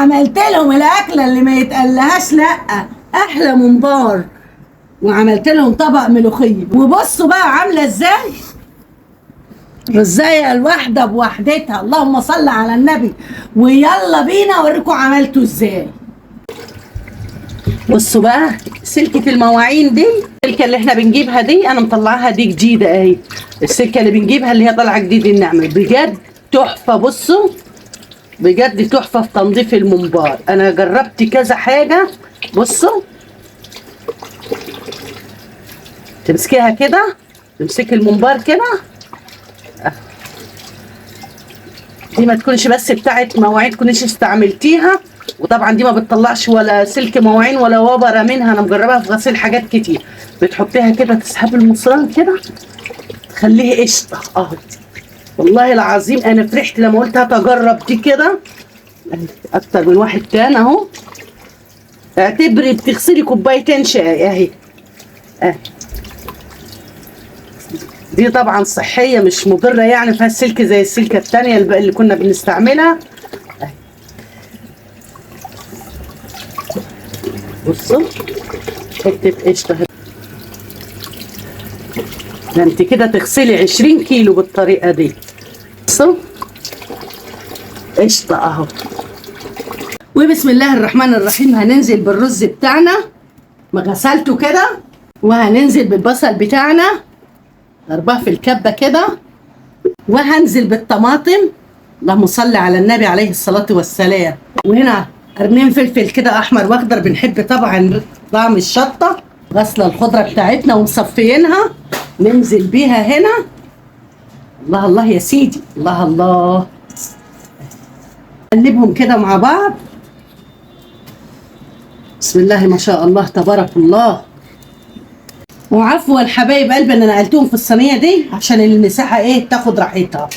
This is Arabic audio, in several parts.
عملت لهم الاكله اللي ما يتقلهاش لا، احلى ممبار. وعملت لهم طبق ملوخيه، وبصوا بقى عامله ازاي، رزايه الواحده بوحدتها. اللهم صل على النبي. ويلا بينا اوريكم عملته ازاي. بصوا بقى سلكه المواعين دي، السلكه اللي احنا بنجيبها دي انا مطلعاها دي جديده اهي. السلكه اللي بنجيبها اللي هي طالعه جديد النعمه بجد تحفه. بصوا بجد تحفه في تنظيف الممبار. انا جربت كذا حاجه. بصوا تمسكيها كده، تمسكي الممبار كده، دي ما تكونش بس بتاعت مواعين تكونيش استعملتيها. وطبعا دي ما بتطلعش ولا سلك مواعين ولا وبره منها، انا مجربها في غسيل حاجات كتير. بتحطيها كده، تسحبي المصران كده تخليه قشطه اهو. والله العظيم انا فرحت لما قلت هتجرب دي كده. اكتر من واحد تاني اهو. اعتبري بتغسلي كوبايتين شاي اهي. دي طبعا صحيه مش مضره يعني، فيها السلك زي السلكه التانيه اللي كنا بنستعملها. بصوا حته قشطه. ده انت كده تغسلي 20 كيلو بالطريقه دي. بصوا قشطه اهو. وبسم الله الرحمن الرحيم هننزل بالرز بتاعنا غسلته كده، وهننزل بالبصل بتاعنا ضرباه في الكبه كده، وهنزل بالطماطم. اللهم صل على النبي عليه الصلاه والسلام. وهنا قرنين فلفل كده احمر واخضر، بنحب طبعا طعم الشطه. غسله الخضره بتاعتنا ومصفيينها، ننزل بيها هنا. الله الله يا سيدي، الله الله. نقلبهم كده مع بعض. بسم الله ما شاء الله تبارك الله. وعفوا حبايب قلبي انا نقلتهم في الصينيه دي عشان المساحه ايه تاخد راحتها.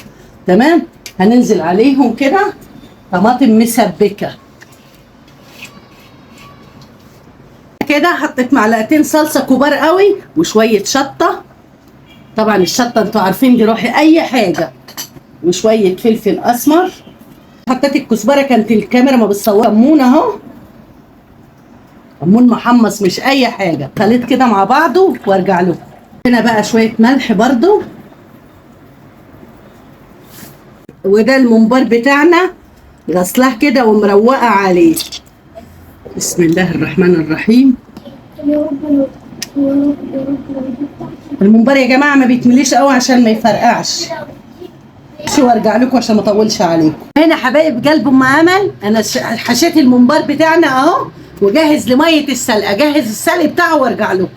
تمام. هننزل عليهم كده طماطم مسبكه كده. حطيت معلقتين صلصه كبار قوي وشويه شطه. طبعا الشطه انتوا عارفين دي روحي اي حاجه. وشويه فلفل اسمر. حطيت الكزبره، كانت الكاميرا ما بتصور. كمون اهو، كمون محمص مش اي حاجه. خليط كده مع بعضه وارجع لكم. هنا بقى شويه ملح برضو. وده الممبار بتاعنا غسلاه كده ومروقه عليه. بسم الله الرحمن الرحيم. الممبار يا جماعه ما بيتمليش قوي عشان ما يفرقعش. وارجع لكم عشان ما اطولش عليكم. هنا حبايب قلب ام امل انا حشيت الممبار بتاعنا اهو، وجهز لميه السلقه. جهز السلق بتاعه وارجع لكم.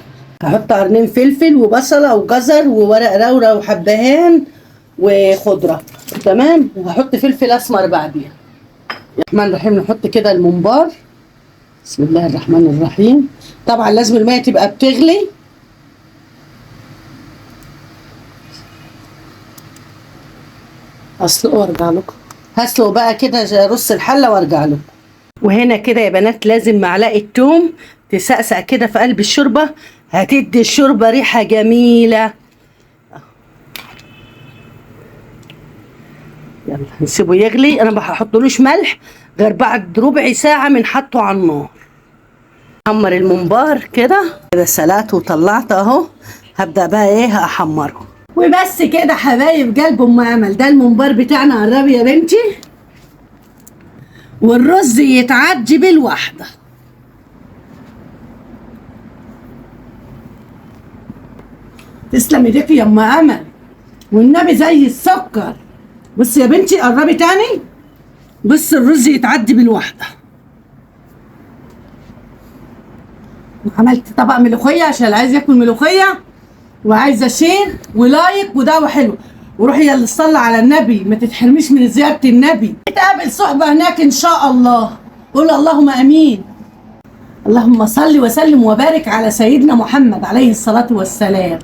هحط قرنين فلفل وبصله وجزر وورق لورا وحبهان وخضره. تمام. وهحط فلفل اسمر بعديها. الرحمن الرحيم. نحط كده الممبار. بسم الله الرحمن الرحيم. طبعا لازم الميه تبقى بتغلي. هسلقه وارجع لكم. هسلق بقى كده رص الحله وارجع لكم. وهنا كده يا بنات لازم معلقه توم تسقسق كده في قلب الشوربه، هتدي الشوربه ريحه جميله. يلا نسيبه يغلي. انا ما هحطلوش ملح غير بعد ربع ساعه من حطه على النار. احمر الممبار كده سلقته وطلعته اهو. هبدا بقى ايه احمره. وبس كده حبايب قلب ام امل. ده الممبار بتاعنا. قربي يا بنتي. والرز يتعجي بالواحده. تسلم ايديك يا ام امل، والنبي زي السكر. بصي يا بنتي قربي تاني. بص الرز يتعدي بالواحده. وعملت طبق ملوخيه عشان اللي عايز ياكل ملوخيه وعايزه شير ولايك ودعوه حلوه. وروحي يلا صلي على النبي، ما تتحرميش من زياره النبي. نتقابل صحبه هناك ان شاء الله. قول اللهم امين. اللهم صل وسلم وبارك على سيدنا محمد عليه الصلاه والسلام.